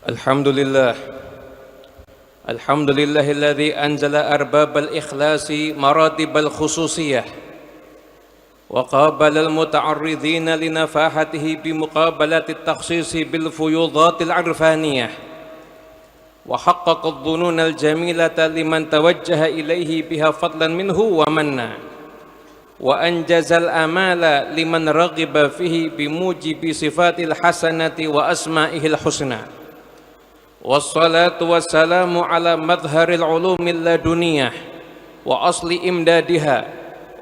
الحمد لله الحمد لله الذي أنزل أرباب الإخلاص مراتب الخصوصية وقابل المتعرضين لنفاحته بمقابلة التخصيص بالفيوضات العرفانية وحقق الظنون الجميلة لمن توجه إليه بها فضلا منه ومنا وأنجز الآمال لمن رغب فيه بموجب صفات الحسنة وأسمائه الحسنى والصلاة والسلام على مظهر العلوم اللدنية وأصل إمدادها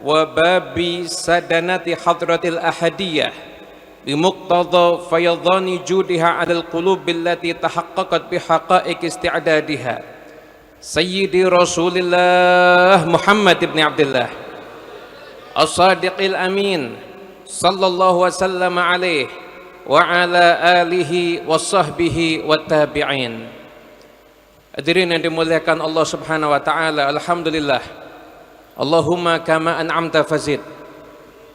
وباب سدنة حضرة الأحدية بمقتضى فيضان جودها على القلوب التي تحققت بحقائق استعدادها سيدي رسول الله محمد بن عبد الله الصادق الأمين صلى الله وسلم عليه وعلى آله وصحbihi والتابعين. Hadirin yang dimuliakan Allah Subhanahu wa taala, alhamdulillah. Allahumma kama an'amta fazid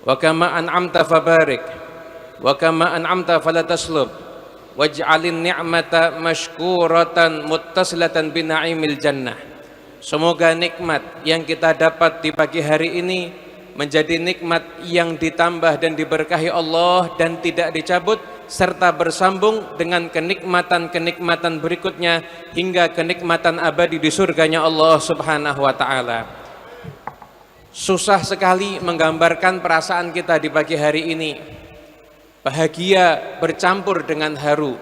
wa kama an'amta fabarik wa kama an'amta fala taslub waj'alin ni'mata mashkuratan muttasilatan bina'imil jannah. Semoga nikmat yang kita dapat di pagi hari ini menjadi nikmat yang ditambah dan diberkahi Allah dan tidak dicabut, serta bersambung dengan kenikmatan-kenikmatan berikutnya hingga kenikmatan abadi di surganya Allah Subhanahu wa ta'ala. Susah sekali menggambarkan perasaan kita di pagi hari ini. Bahagia bercampur dengan haru.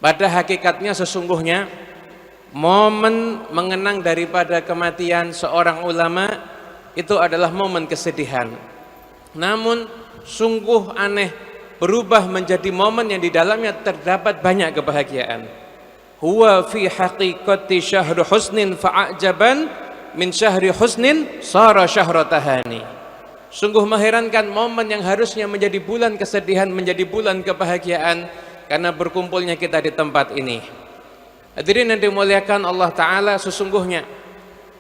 Pada hakikatnya sesungguhnya momen mengenang daripada kematian seorang ulama itu adalah momen kesedihan. Namun sungguh aneh, berubah menjadi momen yang di dalamnya terdapat banyak kebahagiaan. Huwa fi haqiqati syahru husnin fa'ajaban min syahri husnin sara syahra tahani. Sungguh mengherankan, momen yang harusnya menjadi bulan kesedihan menjadi bulan kebahagiaan karena berkumpulnya kita di tempat ini. Hadirin yang dimuliakan Allah Ta'ala, sesungguhnya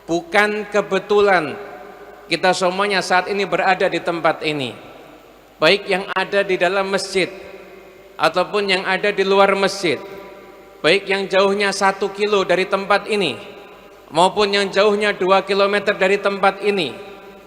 bukan kebetulan kita semuanya saat ini berada di tempat ini, baik yang ada di dalam masjid ataupun yang ada di luar masjid, baik yang jauhnya 1 kilo dari tempat ini maupun yang jauhnya 2 kilometer dari tempat ini.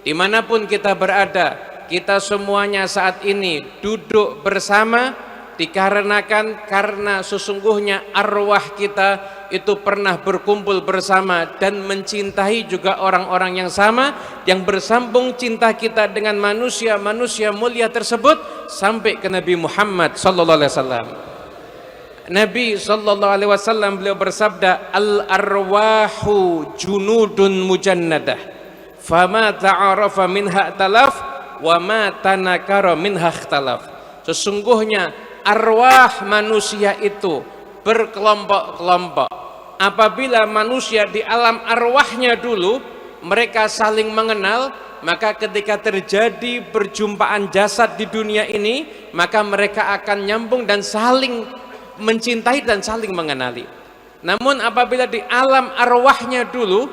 Dimanapun kita berada, kita semuanya saat ini duduk bersama dikarenakan karena sesungguhnya arwah kita itu pernah berkumpul bersama dan mencintai juga orang-orang yang sama, yang bersambung cinta kita dengan manusia-manusia mulia tersebut sampai ke Nabi Muhammad sallallahu alaihi wasallam. Nabi sallallahu alaihi wasallam beliau bersabda, al arwahu junudun mujannadah fama ta'arafa minha talaf wa ma tanakara minha ikhtalaf. Sesungguhnya arwah manusia itu berkelompok-kelompok. Apabila manusia di alam arwahnya dulu mereka saling mengenal, maka ketika terjadi perjumpaan jasad di dunia ini, maka mereka akan nyambung dan saling mencintai dan saling mengenali. Namun apabila di alam arwahnya dulu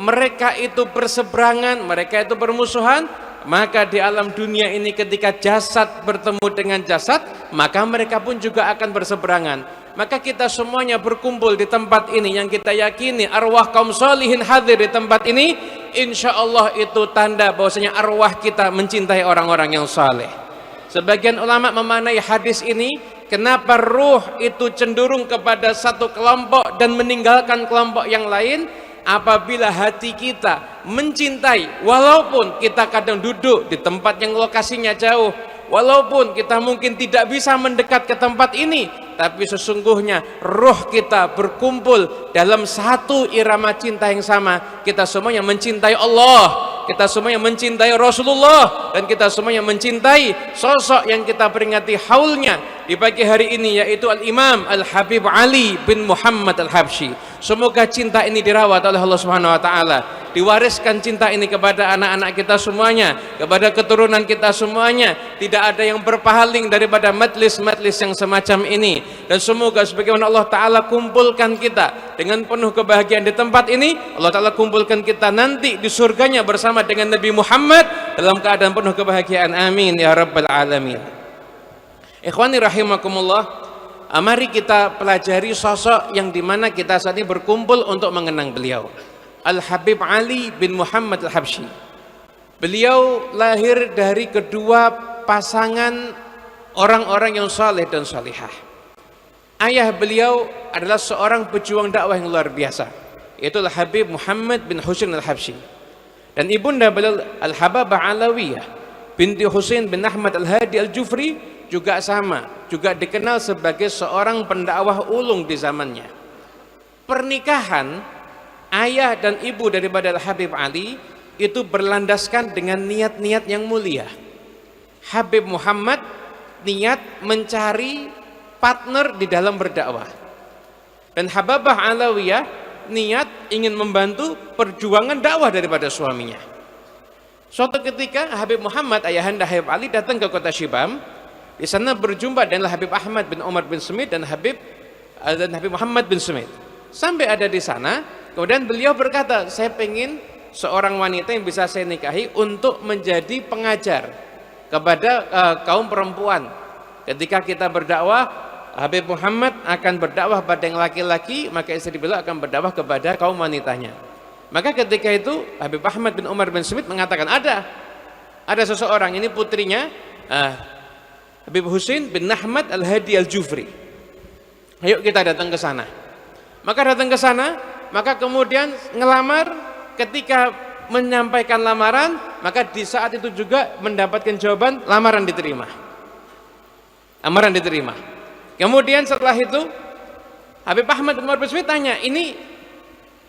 mereka itu berseberangan, mereka itu bermusuhan, maka di alam dunia ini ketika jasad bertemu dengan jasad, maka mereka pun juga akan berseberangan. Maka kita semuanya berkumpul di tempat ini yang kita yakini arwah kaum solihin hadir di tempat ini, insya Allah itu tanda bahwasanya arwah kita mencintai orang-orang yang saleh. Sebagian ulama memaknai hadis ini, kenapa ruh itu cenderung kepada satu kelompok dan meninggalkan kelompok yang lain? Apabila hati kita mencintai, walaupun kita kadang duduk di tempat yang lokasinya jauh, walaupun kita mungkin tidak bisa mendekat ke tempat ini, tapi sesungguhnya roh kita berkumpul dalam satu irama cinta yang sama. Kita semuanya mencintai Allah, kita semuanya mencintai Rasulullah, dan kita semuanya mencintai sosok yang kita peringati haulnya di pagi hari ini, yaitu Al-Imam Al-Habib Ali bin Muhammad Al-Habsyi. Semoga cinta ini dirawat oleh Allah Subhanahu wa taala, diwariskan cinta ini kepada anak-anak kita semuanya, kepada keturunan kita semuanya. Tidak ada yang berpaling daripada majlis-majlis yang semacam ini, dan semoga sebagaimana Allah taala kumpulkan kita dengan penuh kebahagiaan di tempat ini, Allah taala kumpulkan kita nanti di surganya bersama dengan Nabi Muhammad dalam keadaan penuh kebahagiaan. Amin ya rabbal alamin. Ikhwani rahimakumullah, Mari kita pelajari sosok yang dimana kita saat ini berkumpul untuk mengenang beliau, Al-Habib Ali bin Muhammad Al-Habsyi. Beliau lahir dari kedua pasangan orang-orang yang saleh dan salihah. Ayah beliau adalah seorang pejuang dakwah yang luar biasa, yaitu Al-Habib Muhammad bin Husain Al-Habsyi. Dan ibunda beliau Al-Hababah Alawiyah binti Husain bin Ahmad Al-Hadi Al-Jufri juga sama, juga dikenal sebagai seorang pendakwah ulung di zamannya. Pernikahan ayah dan ibu daripada Al-Habib Ali itu berlandaskan dengan niat-niat yang mulia. Habib Muhammad niat mencari partner di dalam berdakwah, dan Hababah Alawiyah niat ingin membantu perjuangan dakwah daripada suaminya. Suatu ketika Habib Muhammad, ayahanda Habib Ali, datang ke kota Shibam. Di sana berjumpa dengan Habib Ahmad bin Umar bin Smith dan Habib Muhammad bin Smith. Sampai ada di sana, kemudian beliau berkata, saya pengen seorang wanita yang bisa saya nikahi untuk menjadi pengajar kepada kaum perempuan. Ketika kita berdakwah, Habib Muhammad akan berdakwah pada yang laki-laki, maka istri beliau akan berdakwah kepada kaum wanitanya. Maka ketika itu Habib Ahmad bin Umar bin Smith mengatakan, ada seseorang, ini putrinya Habib Husain bin Ahmad Al-Hadi Al-Jufri. Ayo kita datang ke sana. Maka datang ke sana, maka kemudian ngelamar. Ketika menyampaikan lamaran, maka di saat itu juga mendapatkan jawaban, lamaran diterima. Lamaran diterima. Kemudian setelah itu Habib Ahmad bin Umar bin Smith tanya, ini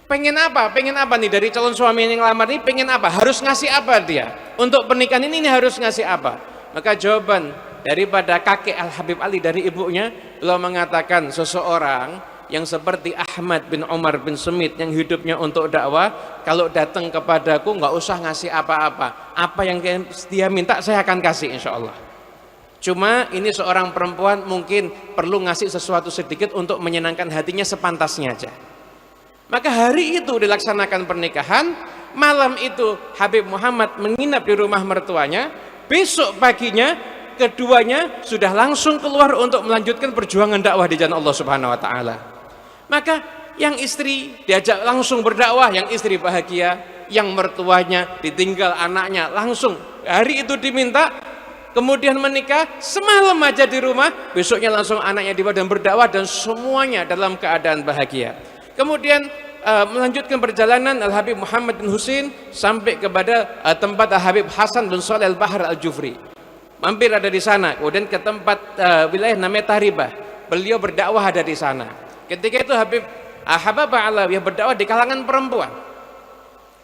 pengen apa? Pengen apa nih dari calon suami yang ngelamar ini? Pengen apa? Harus ngasih apa dia? Untuk pernikahan ini harus ngasih apa? Maka jawaban daripada kakek Al-Habib Ali, dari ibunya, beliau mengatakan, seseorang yang seperti Ahmad bin Umar bin Smith yang hidupnya untuk dakwah, kalau datang kepadaku nggak usah ngasih apa-apa, apa yang dia minta saya akan kasih insya Allah. Cuma ini seorang perempuan mungkin perlu ngasih sesuatu sedikit untuk menyenangkan hatinya, sepantasnya aja. Maka hari itu dilaksanakan pernikahan. Malam itu Habib Muhammad menginap di rumah mertuanya. Besok paginya keduanya sudah langsung keluar untuk melanjutkan perjuangan dakwah di jalan Allah Subhanahu wa taala. Maka yang istri diajak langsung berdakwah, yang istri bahagia, yang mertuanya ditinggal anaknya langsung hari itu diminta, kemudian menikah, semalam aja di rumah, besoknya langsung anaknya dibawa dan berdakwah, dan semuanya dalam keadaan bahagia. Kemudian melanjutkan perjalanan Al-Habib Muhammad bin Husain sampai kepada tempat Al-Habib Hasan bin Shalih Al-Bahr Al-Jufri. Mampir ada di sana, kemudian ke tempat wilayah namanya Taribah. Beliau berdakwah ada di sana. Ketika itu Hababah Alawiyah berdakwah di kalangan perempuan.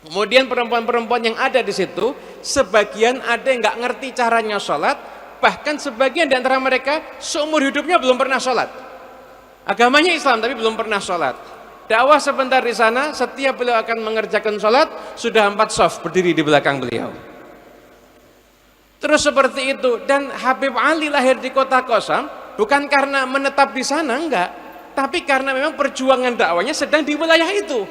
Kemudian perempuan-perempuan yang ada di situ, sebagian ada yang nggak ngerti caranya sholat, bahkan sebagian di antara mereka seumur hidupnya belum pernah sholat. Agamanya Islam tapi belum pernah sholat. Dakwah sebentar di sana, setiap beliau akan mengerjakan sholat, sudah 4 shaf berdiri di belakang beliau. Terus seperti itu. Dan Habib Ali lahir di kota Qasam bukan karena menetap di sana, enggak, tapi karena memang perjuangan dakwahnya sedang di wilayah itu.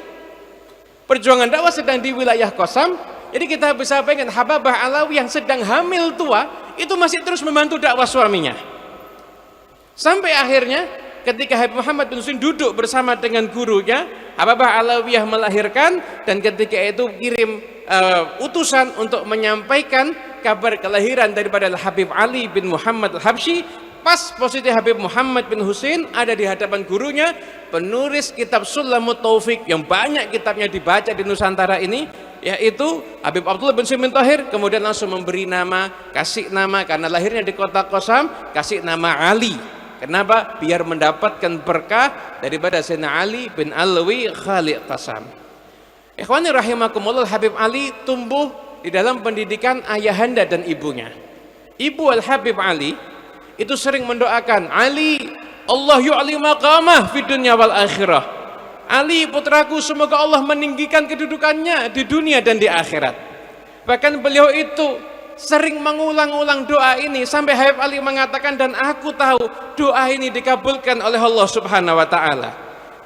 Perjuangan dakwah sedang di wilayah Qasam. Jadi kita bisa bayangkan Hababah Alawi yang sedang hamil tua itu masih terus membantu dakwah suaminya. Sampai akhirnya ketika Habib Muhammad bin Husain duduk bersama dengan gurunya, Hababah Alawiyah melahirkan, dan ketika itu kirim utusan untuk menyampaikan kabar kelahiran daripada Habib Ali bin Muhammad Al-Habsyi. Pas posisi Habib Muhammad bin Husain ada di hadapan gurunya, penulis kitab Sulamut Taufik yang banyak kitabnya dibaca di Nusantara ini, yaitu Habib Abdullah bin Simin Tahir. Kemudian langsung memberi nama, kasih nama, karena lahirnya di kota Qasam, kasih nama Ali. Kenapa? Biar mendapatkan berkah daripada Sayyidina Ali bin Alwi Khaliq Qasam. Ikhwani rahimakumullah, Habib Ali tumbuh di dalam pendidikan ayahanda dan ibunya. Ibu Al-Habib Ali itu sering mendoakan, Ali, Allah yu'li maqamah fi dunya wal akhirah. Ali putraku, semoga Allah meninggikan kedudukannya di dunia dan di akhirat. Bahkan beliau itu sering mengulang-ulang doa ini sampai Habib Ali mengatakan, dan aku tahu doa ini dikabulkan oleh Allah Subhanahu wa taala.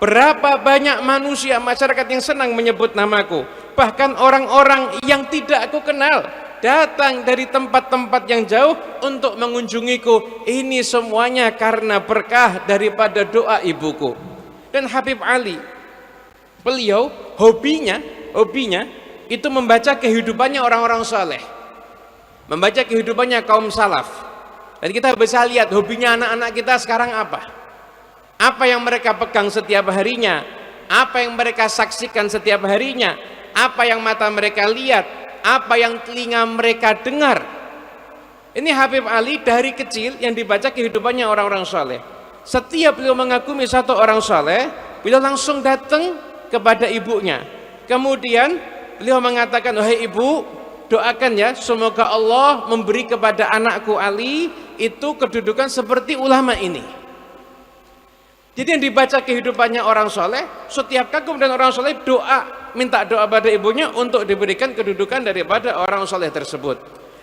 Berapa banyak manusia masyarakat yang senang menyebut namaku, bahkan orang-orang yang tidak aku kenal datang dari tempat-tempat yang jauh untuk mengunjungiku. Ini semuanya karena berkah daripada doa ibuku. Dan Habib Ali, beliau hobinya itu membaca kehidupannya orang-orang saleh, membaca kehidupannya kaum salaf. Dan kita bisa lihat hobinya anak-anak kita sekarang apa yang mereka pegang setiap harinya, apa yang mereka saksikan setiap harinya, apa yang mata mereka lihat, apa yang telinga mereka dengar. Ini Habib Ali dari kecil yang dibaca kehidupannya orang-orang saleh. Setiap beliau mengagumi satu orang saleh, beliau langsung datang kepada ibunya. Kemudian beliau mengatakan, wahai ibu, doakan ya, semoga Allah memberi kepada anakku Ali itu kedudukan seperti ulama ini. Jadi yang dibaca kehidupannya orang soleh, setiap kagum dan orang soleh minta doa pada ibunya untuk diberikan kedudukan daripada orang soleh tersebut.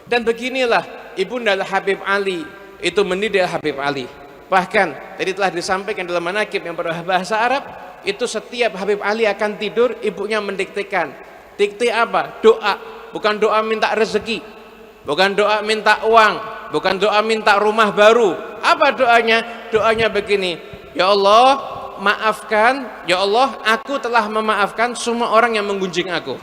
Dan beginilah ibunda Habib Ali itu mendidik Habib Ali. Bahkan tadi telah disampaikan dalam manaqib yang berbahasa Arab, itu setiap Habib Ali akan tidur, ibunya mendiktekan. Dikte apa? Doa. Bukan doa minta rezeki, bukan doa minta uang, bukan doa minta rumah baru. Apa doanya? Doanya begini, ya Allah, maafkan, ya Allah, aku telah memaafkan semua orang yang menggunjing aku.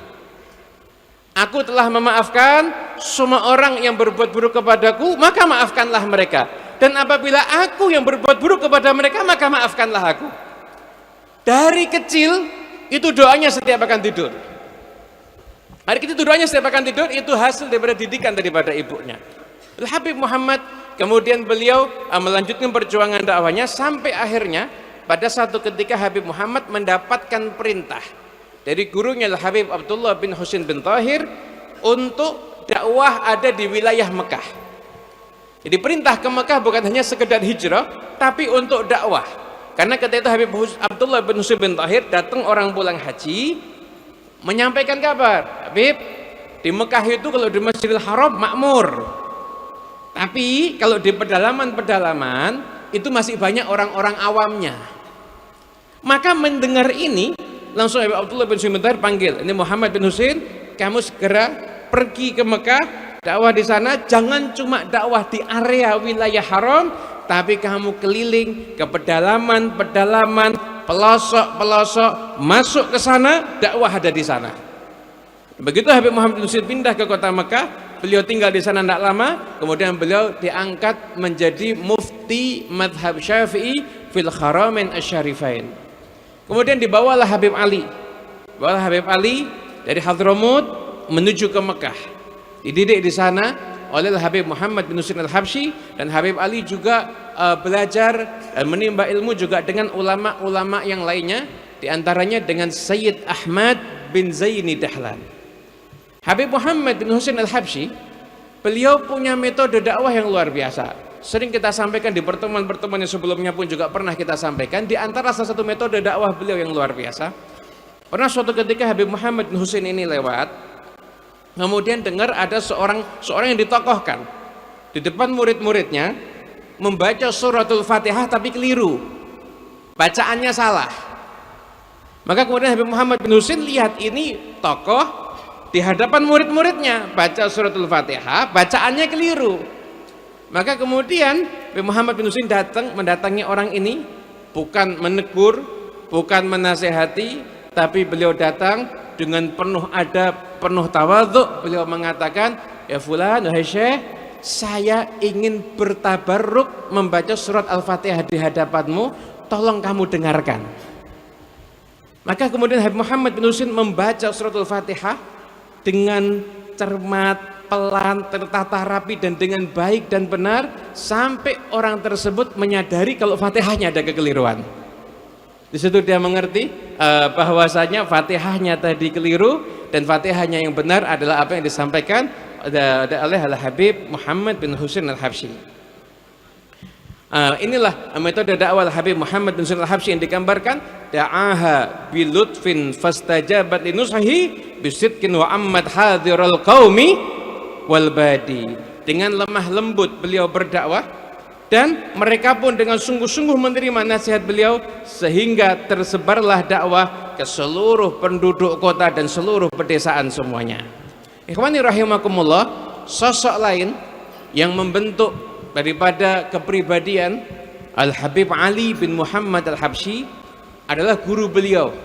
Aku telah memaafkan semua orang yang berbuat buruk kepadaku, maka maafkanlah mereka. Dan apabila aku yang berbuat buruk kepada mereka, maka maafkanlah aku. Dari kecil itu doanya setiap akan tidur. Hari itu doanya setiap akan tidur, itu hasil daripada didikan daripada ibunya. Habib Muhammad kemudian beliau melanjutkan perjuangan dakwahnya sampai akhirnya pada satu ketika Habib Muhammad mendapatkan perintah dari gurunya Habib Abdullah bin Husain bin Tahir untuk dakwah ada di wilayah Mekah. Jadi perintah ke Mekah bukan hanya sekedar hijrah, tapi untuk dakwah. Karena ketika itu Habib Abdullah bin Husain bin Tahir datang orang pulang haji, menyampaikan kabar, Habib, di Mekah itu kalau di Masjidil Haram makmur, tapi kalau di pedalaman-pedalaman itu masih banyak orang-orang awamnya. Maka mendengar ini, langsung Habib Abdullah bin Husain bin Tahir panggil, ini Muhammad bin Husain, kamu segera pergi ke Mekah, dakwah di sana. Jangan cuma dakwah di area wilayah haram, tapi kamu keliling ke pedalaman-pedalaman, pelosok-pelosok, masuk ke sana, dakwah ada di sana. Begitu Habib Muhammad bin Husain pindah ke kota Mekah, beliau tinggal di sana tidak lama, kemudian beliau diangkat menjadi mufti madhab Syafi'i fil Haramain Asy-Syarifain. Kemudian dibawalah Habib Ali, dari Hadramut menuju ke Mekah, dididik di sana oleh Habib Muhammad bin Husain al-Habsyi, dan Habib Ali juga belajar menimba ilmu juga dengan ulama-ulama yang lainnya, diantaranya dengan Sayyid Ahmad bin Zaini Dahlan. Habib Muhammad bin Husain al-Habsyi, beliau punya metode dakwah yang luar biasa. Sering kita sampaikan di pertemuan-pertemuan yang sebelumnya pun juga pernah kita sampaikan. Di antara salah satu metode dakwah beliau yang luar biasa, pernah suatu ketika Habib Muhammad bin Husain ini lewat, kemudian dengar ada seorang yang ditokohkan di depan murid-muridnya membaca suratul Fatihah tapi keliru, bacaannya salah. Maka kemudian Habib Muhammad bin Husain lihat ini tokoh di hadapan murid-muridnya baca suratul Fatihah, bacaannya keliru. Maka kemudian Habib Muhammad bin Husain mendatangi orang ini, bukan menegur, bukan menasehati, tapi beliau datang dengan penuh adab, penuh tawadhu. Beliau mengatakan, ya fulan, wahai syekh, saya ingin bertabarruk membaca surat Al-Fatihah di hadapanmu, tolong kamu dengarkan. Maka kemudian Habib Muhammad bin Husain membaca surat Al-Fatihah dengan cermat, pelan, tertata rapi, dan dengan baik dan benar, sampai orang tersebut menyadari kalau Fatihahnya ada kekeliruan. Di situ dia mengerti bahwasanya Fatihahnya tadi keliru, dan Fatihahnya yang benar adalah apa yang disampaikan oleh Habib Muhammad bin Husain al-Habsyi. Inilah metode dakwah Habib Muhammad bin Husain al-Habsyi yang digambarkan, da'aha bilutfin fastajabat linusahi bisidqin wa ammat hadiral qaumi wal badi. Dengan lemah lembut beliau berdakwah, dan mereka pun dengan sungguh-sungguh menerima nasihat beliau, sehingga tersebarlah dakwah ke seluruh penduduk kota dan seluruh pedesaan semuanya. Ikhwani rahimakumullah, sosok lain yang membentuk daripada kepribadian Al-Habib Ali bin Muhammad Al-Habsyi adalah guru beliau,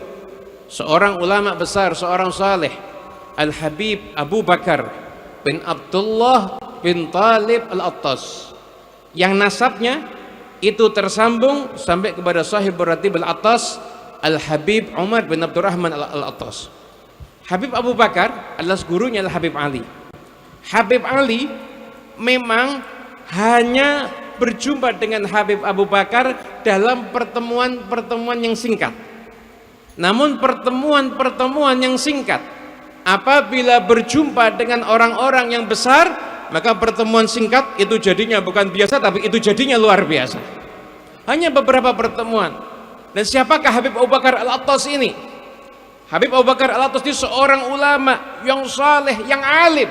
seorang ulama besar, seorang saleh, Al-Habib Abu Bakar bin Abdullah bin Talib Al-Attas, yang nasabnya itu tersambung sampai kepada sahib Ratib Al-Attas, Al-Habib Umar bin Abdurrahman Al-Attas. Habib Abu Bakar adalah gurunya Al-Habib Ali. Habib Ali memang hanya berjumpa dengan Habib Abu Bakar dalam pertemuan-pertemuan yang singkat. Namun pertemuan-pertemuan yang singkat, apabila berjumpa dengan orang-orang yang besar, maka pertemuan singkat itu jadinya bukan biasa, tapi itu jadinya luar biasa. Hanya beberapa pertemuan. Dan siapakah Habib Abu Bakar Al-Attas ini? Habib Abu Bakar Al-Attas ini seorang ulama yang saleh, yang alim.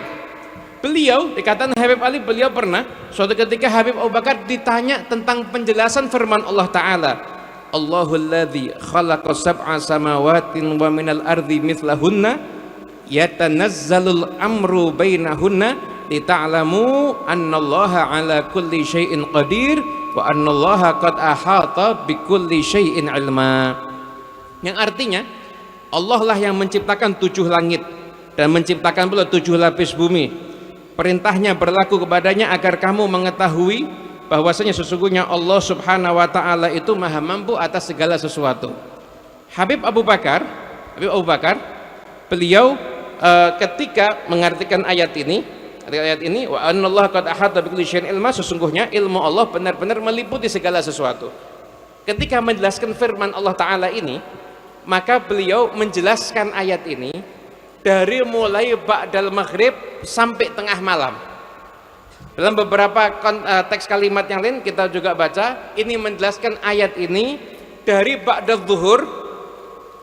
Beliau, dikatakan Habib Ali, beliau pernah suatu ketika Habib Abu Bakar ditanya tentang penjelasan firman Allah Ta'ala, Allahul ladzi khalaqa sab'a samawatin wa minal ardi mithlahunna yatanazzalul amru bainahunna lita'lamu annallaha ala kulli syai'in qadir wa annallaha qad ahata bikulli syai'in ilma. Yang artinya Allah lah yang menciptakan 7 langit dan menciptakan pula 7 lapis bumi. Perintahnya berlaku kepadanya agar kamu mengetahui bahwasanya sesungguhnya Allah Subhanahu wa taala itu maha mampu atas segala sesuatu. Habib Abu Bakar, beliau ketika mengartikan ayat ini wa anallaha qad ahata bikulli syai'in ilma, sesungguhnya ilmu Allah benar-benar meliputi segala sesuatu. Ketika menjelaskan firman Allah Ta'ala ini, maka beliau menjelaskan ayat ini dari mulai ba'dal maghrib sampai tengah malam. Dalam beberapa teks kalimat yang lain kita juga baca, ini menjelaskan ayat ini dari ba'dal zuhur,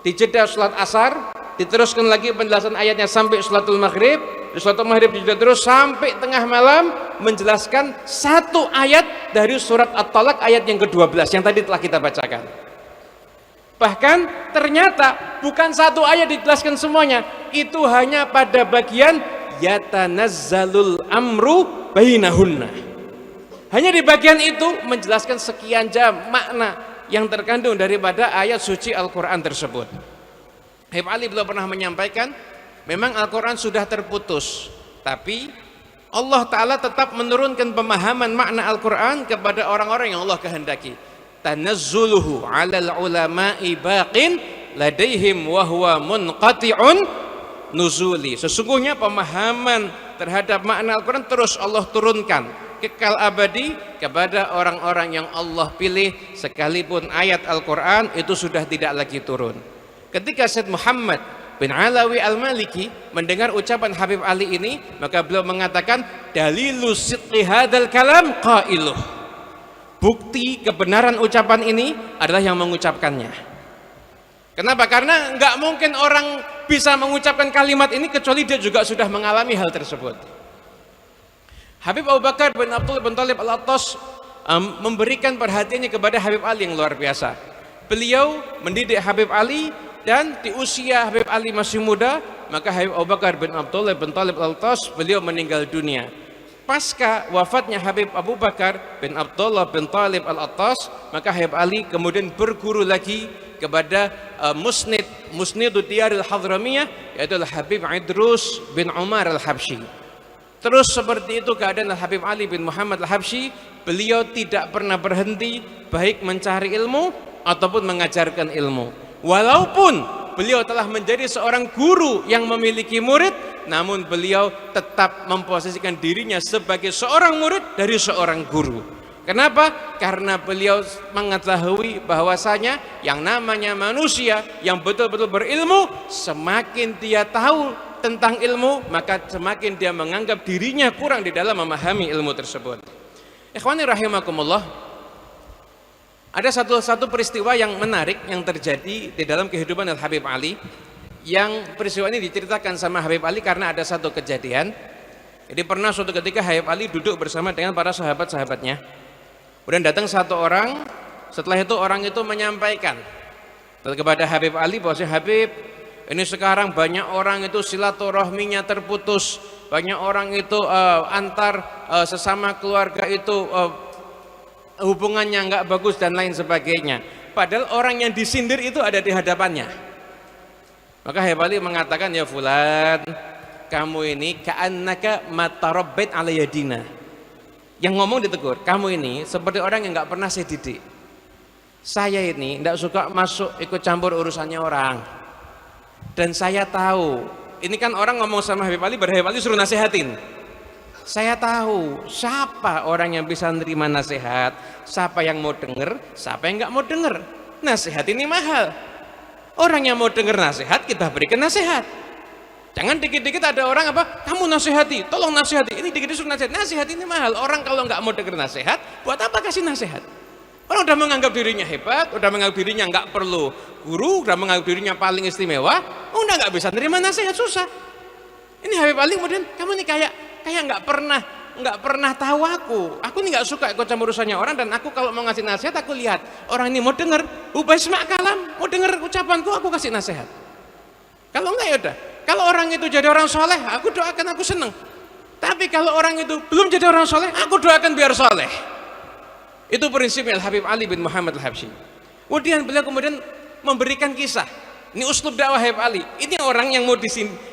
dijeda sholat asar, diteruskan lagi penjelasan ayatnya sampai sholatul maghrib, di sholatul maghrib dijeda terus sampai tengah malam, menjelaskan satu ayat dari surat At-Talaq ayat yang ke-12 yang tadi telah kita bacakan. Bahkan ternyata bukan satu ayat dijelaskan semuanya, itu hanya pada bagian yatanazzalul amru bainahunna. Hanya di bagian itu menjelaskan sekian jam makna yang terkandung daripada ayat suci Al-Quran tersebut. Habib Ali belum pernah menyampaikan, memang Al-Quran sudah terputus, tapi Allah Ta'ala tetap menurunkan pemahaman makna Al-Quran kepada orang-orang yang Allah kehendaki. Tanazzuluhu 'alal ulama'i baqin ladaihim wa huwa munqati'un nuzuli. Sesungguhnya pemahaman terhadap makna Al-Quran terus Allah turunkan kekal abadi kepada orang-orang yang Allah pilih, sekalipun ayat Al-Quran itu sudah tidak lagi turun. Ketika Syed Muhammad bin Alawi Al-Maliki mendengar ucapan Habib Ali ini, maka beliau mengatakan dalilus sidqi hadzal kalam qailuh. Bukti kebenaran ucapan ini adalah yang mengucapkannya. Kenapa? Karena nggak mungkin orang bisa mengucapkan kalimat ini kecuali dia juga sudah mengalami hal tersebut. Habib Abu Bakar bin Abdullah bin Talib Al-Attas memberikan perhatiannya kepada Habib Ali yang luar biasa. Beliau mendidik Habib Ali, dan di usia Habib Ali masih muda, maka Habib Abu Bakar bin Abdullah bin Talib Al-Attas beliau meninggal dunia. Pasca wafatnya Habib Abu Bakar bin Abdullah bin Talib Al-Attas, maka Habib Ali kemudian berguru lagi kepada Musnidu Diyaril Hadramiyah, yaitu Habib Idrus bin Umar Al-Habsyi. Terus seperti itu keadaan Habib Ali bin Muhammad Al-Habsyi. Beliau tidak pernah berhenti baik mencari ilmu ataupun mengajarkan ilmu. Walaupun beliau telah menjadi seorang guru yang memiliki murid, namun beliau tetap memposisikan dirinya sebagai seorang murid dari seorang guru. Kenapa? Karena beliau mengetahui bahwasanya yang namanya manusia yang betul-betul berilmu, semakin dia tahu tentang ilmu, maka semakin dia menganggap dirinya kurang di dalam memahami ilmu tersebut. Ikhwani rahimakumullah, ada satu peristiwa yang menarik yang terjadi di dalam kehidupan Al-Habib Ali, yang peristiwa ini diceritakan sama Habib Ali karena ada satu kejadian. Jadi pernah suatu ketika Habib Ali duduk bersama dengan para sahabat-sahabatnya, kemudian datang satu orang. Setelah itu orang itu menyampaikan kepada Habib Ali bahwa Habib, ini sekarang banyak orang itu silaturahminya terputus, banyak orang itu antar sesama keluarga itu hubungannya nggak bagus dan lain sebagainya. Padahal orang yang disindir itu ada di hadapannya. Maka Habib Ali mengatakan, ya fulan, kamu ini ka'annaka matarabbait ala yadina. Yang ngomong ditegur, kamu ini seperti orang yang nggak pernah saya didik. Saya ini nggak suka masuk ikut campur urusannya orang. Dan saya tahu, ini kan orang ngomong sama Habib Ali, Habib Ali suruh nasihatin. Saya tahu siapa orang yang bisa menerima nasihat, siapa yang mau denger, siapa yang nggak mau denger. Nasihat ini mahal. Orang yang mau denger nasihat, kita berikan nasihat. Jangan dikit-dikit ada orang apa, kamu nasihati, tolong nasihati. Ini dikit-dikit suruh nasihat. Nasihat ini mahal. Orang kalau nggak mau denger nasihat, buat apa kasih nasihat? Orang udah menganggap dirinya hebat, udah menganggap dirinya nggak perlu guru, udah menganggap dirinya paling istimewa, udah nggak bisa nerima nasihat, susah. Ini Habib Ali kemudian, kamu nih kayak nggak pernah tahu aku nih nggak suka ikut campur urusannya orang, dan aku kalau mau ngasih nasihat aku lihat orang ini mau denger ubasma kalam, mau denger ucapanku, aku kasih nasihat. Kalau enggak ya udah, kalau orang itu jadi orang soleh, aku doakan, aku seneng. Tapi kalau orang itu belum jadi orang soleh, aku doakan biar soleh. Itu prinsipnya Habib Ali bin Muhammad Al-Habsyi. Kemudian beliau memberikan kisah. Ini uslub dakwah Habib Ali. Ini orang yang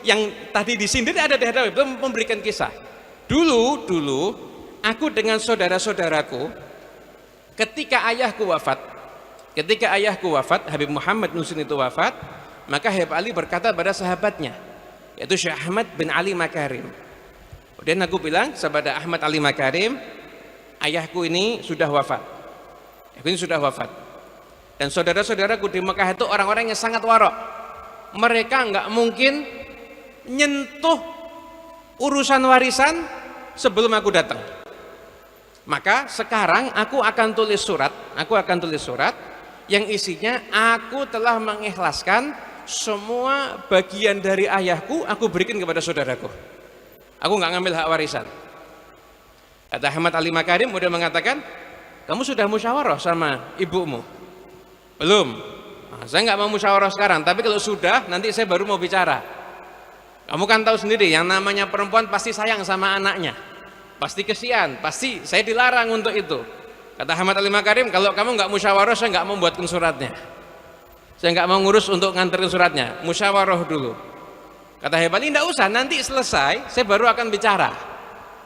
yang tadi disindir ada di hadapan, beliau memberikan kisah. Dulu aku dengan saudara-saudaraku, ketika ayahku wafat, Habib Muhammad Nusin itu wafat, maka Habib Ali berkata pada sahabatnya, yaitu Syekh Ahmad bin Ali Makarim. Kemudian aku bilang kepada Ahmad Ali Makarim, ayahku ini sudah wafat. Dan saudara-saudaraku di Mekah itu orang-orang yang sangat warok. Mereka nggak mungkin nyentuh urusan warisan sebelum aku datang. Maka sekarang aku akan tulis surat yang isinya aku telah mengikhlaskan semua bagian dari ayahku, aku berikan kepada saudaraku. Aku nggak ngambil hak warisan. Kata Ahmad Ali Makarim udah mengatakan, kamu sudah musyawarah sama ibumu? Belum. Nah, saya nggak mau musyawarah sekarang, tapi kalau sudah nanti saya baru mau bicara. Kamu kan tahu sendiri, yang namanya perempuan pasti sayang sama anaknya, pasti kesian, pasti saya dilarang untuk itu. Kata Ahmad Ali Makarim, kalau kamu nggak musyawarah, saya nggak mau buatkan suratnya, saya nggak mau ngurus untuk nganterin suratnya, musyawarah dulu. Kata Habib Ali, nggak usah, nanti selesai saya baru akan bicara.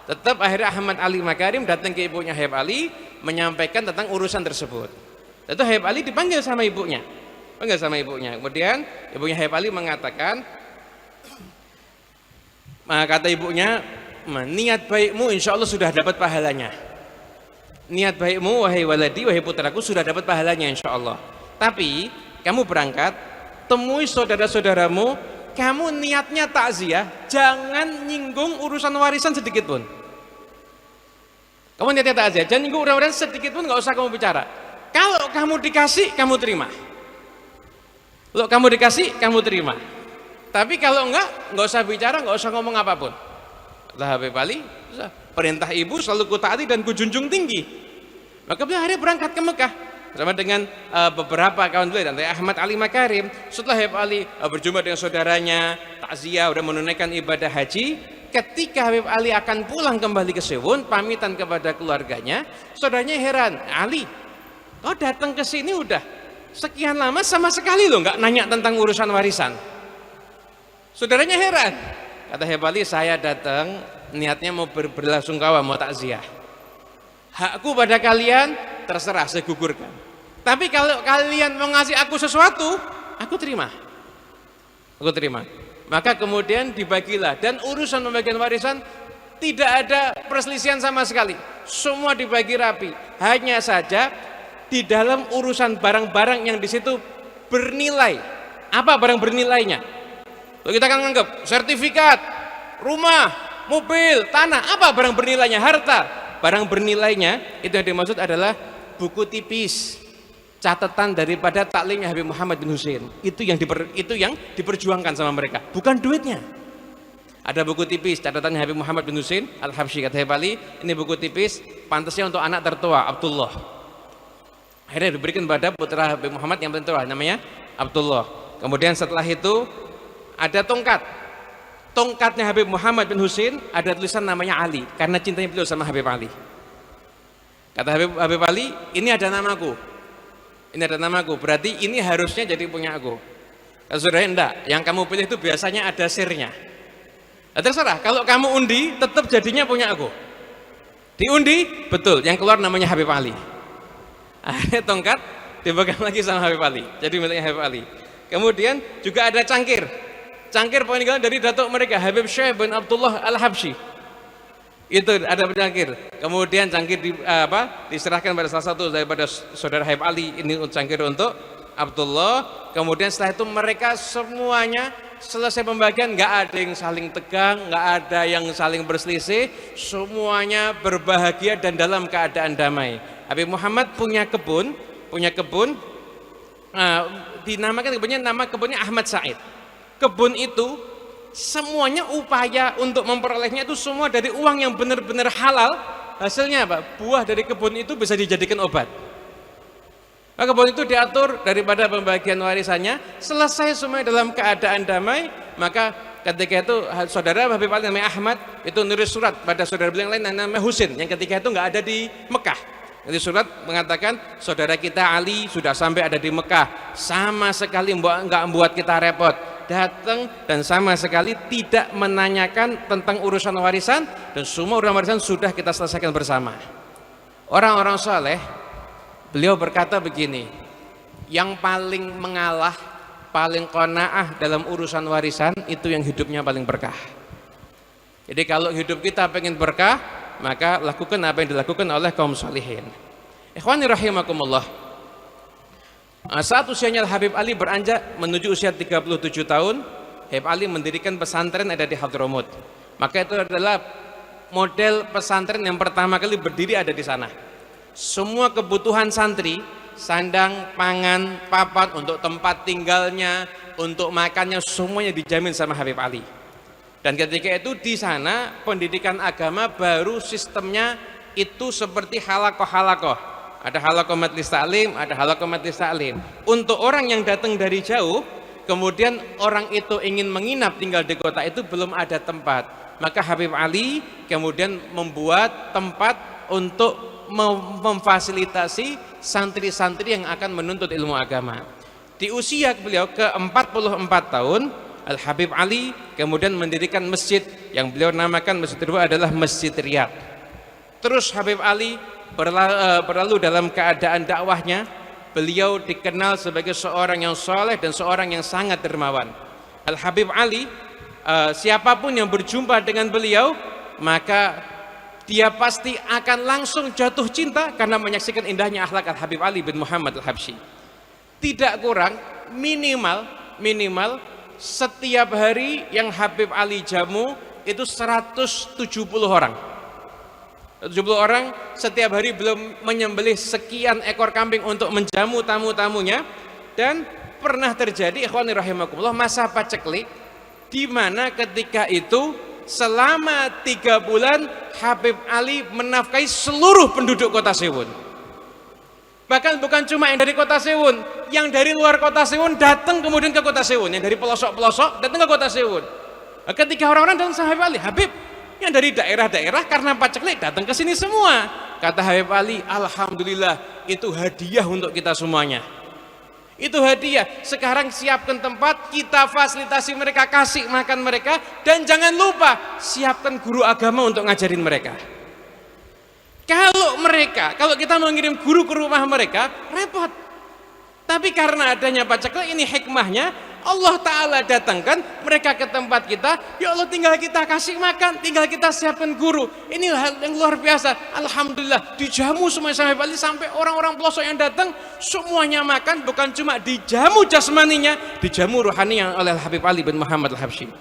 Tetap akhirnya Ahmad Ali Makarim datang ke ibunya Habib Ali menyampaikan tentang urusan tersebut. Itu Habib Ali dipanggil sama ibunya. Kemudian ibunya Habib Ali mengatakan, kata ibunya, niat baikmu insya Allah sudah dapat pahalanya. Niat baikmu wahai waladi, wahai putraku, sudah dapat pahalanya insya Allah. Tapi kamu berangkat, temui saudara-saudaramu, kamu niatnya takziah, jangan nyinggung urusan warisan sedikit pun. Kamu niatnya takziah, jangan nyinggung urusan warisan sedikit pun, nggak usah kamu bicara. Kalau kamu dikasih, kamu terima. Kalau kamu dikasih, kamu terima. Tapi kalau enggak usah bicara, nggak usah ngomong apapun. Kata Habib Ali, perintah ibu selalu kutaati dan kujunjung tinggi. Maka beliau akhirnya berangkat ke Mekah bersama dengan beberapa kawan beliau, dan Ahmad Ali Makarim. Setelah Habib Ali berjumpa dengan saudaranya, takziah, udah menunaikan ibadah haji. Ketika Habib Ali akan pulang kembali ke Sewon, pamitan kepada keluarganya, saudaranya heran, Ali, kau datang ke sini udah sekian lama sama sekali lo nggak nanya tentang urusan warisan. Saudaranya heran. Kata Habib Ali, saya datang niatnya mau berlasungkawa, mau takziah. Hakku pada kalian terserah, saya gugurkan. Tapi kalau kalian mau ngasih aku sesuatu, aku terima. Maka kemudian dibagilah, dan urusan pembagian warisan tidak ada perselisihan sama sekali. Semua dibagi rapi. Hanya saja di dalam urusan barang-barang yang di situ bernilai. Apa barang bernilainya? Lalu kita akan menganggap sertifikat, rumah, mobil, tanah, apa barang bernilainya? Harta. Barang bernilainya itu yang dimaksud adalah buku tipis, catatan daripada taklimnya Habib Muhammad bin Husain. Itu yang diperjuangkan sama mereka, bukan duitnya. Ada buku tipis catatannya Habib Muhammad bin Husain Al-Habsyi. Kata Habib Ali, ini buku tipis pantasnya untuk anak tertua Abdullah. Akhirnya diberikan pada putra Habib Muhammad yang paling tua, namanya Abdullah. Kemudian setelah itu ada tongkat. tongkatnya Habib Muhammad bin Husain ada tulisan namanya Ali karena cintanya beliau sama Habib Ali. Kata Habib Ali, ini ada namaku. Ini ada namaku, berarti ini harusnya jadi punya aku. Kata saudara, enggak, yang kamu pilih itu biasanya ada sirnya. Nah, terserah, kalau kamu undi tetap jadinya punya aku. Diundi, betul, yang keluar namanya Habib Ali. Akhirnya tongkat dipegang lagi sama Habib Ali, jadi miliknya Habib Ali. Kemudian juga ada cangkir. Cangkir peninggalan dari datuk mereka Habib Syekh bin Abdullah Al-Habsyi. Itu ada cangkir. Kemudian cangkir diserahkan pada salah satu daripada saudara Habib Ali, ini cangkir untuk Abdullah. Kemudian setelah itu mereka semuanya selesai pembagian, nggak ada yang saling tegang, nggak ada yang saling berselisih, semuanya berbahagia dan dalam keadaan damai. Habib Muhammad punya kebun, dinamakan kebunnya, nama kebunnya Ahmad Said. Kebun itu semuanya upaya untuk memperolehnya itu semua dari uang yang benar-benar halal. Hasilnya apa? Buah dari kebun itu bisa dijadikan obat. Maka kebun itu diatur daripada pembagian warisannya, selesai semua dalam keadaan damai. Maka ketika itu saudara Habib Ali namanya Ahmad itu nulis surat pada saudara beliau yang lain namanya Husin, yang ketika itu nggak ada di Mekah. Jadi surat mengatakan saudara kita Ali sudah sampai ada di Mekah, sama sekali nggak membuat kita repot, datang dan sama sekali tidak menanyakan tentang urusan warisan, dan semua urusan warisan sudah kita selesaikan bersama. Orang-orang soleh, beliau berkata begini, yang paling mengalah, paling qanaah dalam urusan warisan itu yang hidupnya paling berkah. Jadi kalau hidup kita pengen berkah, maka lakukan apa yang dilakukan oleh kaum salihin. Ikhwani rahimakumullah. Saat usianya Habib Ali beranjak menuju usia 37 tahun, Habib Ali mendirikan pesantren ada di Hadramut. Maka itu adalah model pesantren yang pertama kali berdiri ada di sana. Semua kebutuhan santri, sandang, pangan, papan, untuk tempat tinggalnya, untuk makannya, semuanya dijamin sama Habib Ali. Dan ketika itu di sana pendidikan agama baru sistemnya itu seperti halakoh-halakoh. Ada halakoh majlis taklim, ada halakoh majlis taklim. Untuk orang yang datang dari jauh, kemudian orang itu ingin menginap tinggal di kota itu, belum ada tempat. Maka Habib Ali kemudian membuat tempat untuk memfasilitasi santri-santri yang akan menuntut ilmu agama. Di usia beliau ke-44 tahun, Al-Habib Ali kemudian mendirikan masjid yang beliau namakan masjid kedua adalah Masjid Riyad. Terus Habib Ali berlalu dalam keadaan dakwahnya, beliau dikenal sebagai seorang yang soleh dan seorang yang sangat dermawan. Al-Habib Ali, siapapun yang berjumpa dengan beliau, maka dia pasti akan langsung jatuh cinta karena menyaksikan indahnya akhlak Al-Habib Ali bin Muhammad Al-Habsyi. Tidak kurang, minimal setiap hari yang Habib Ali jamu itu 170 orang. 70 orang setiap hari belum menyembelih sekian ekor kambing untuk menjamu tamu-tamunya. Dan pernah terjadi ikhwani rahimakumullah masa paceklik, di mana ketika itu selama 3 bulan Habib Ali menafkahi seluruh penduduk kota Sewun. Bahkan bukan cuma yang dari kota Sewun, yang dari luar kota Sewun datang kemudian ke kota Sewun, yang dari pelosok-pelosok datang ke kota Sewun. Ketika orang-orang datang sama Habib Ali, Habib, yang dari daerah-daerah karena paceklik datang ke sini semua. Kata Habib Ali, alhamdulillah, itu hadiah untuk kita semuanya. Itu hadiah. Sekarang siapkan tempat, kita fasilitasi mereka, kasih makan mereka, dan jangan lupa siapkan guru agama untuk ngajarin mereka. Kalau kita mau ngirim guru ke rumah mereka, repot. Tapi karena adanya paceklik, ini hikmahnya, Allah Ta'ala datangkan mereka ke tempat kita. Ya Allah, tinggal kita kasih makan, tinggal kita siapkan guru. Ini hal yang luar biasa. Alhamdulillah, dijamu semua sampai Bali, sampai orang-orang pelosok yang datang semuanya makan. Bukan cuma dijamu jasmaninya, dijamu rohaninya oleh Habib Ali bin Muhammad Al-Habsyi.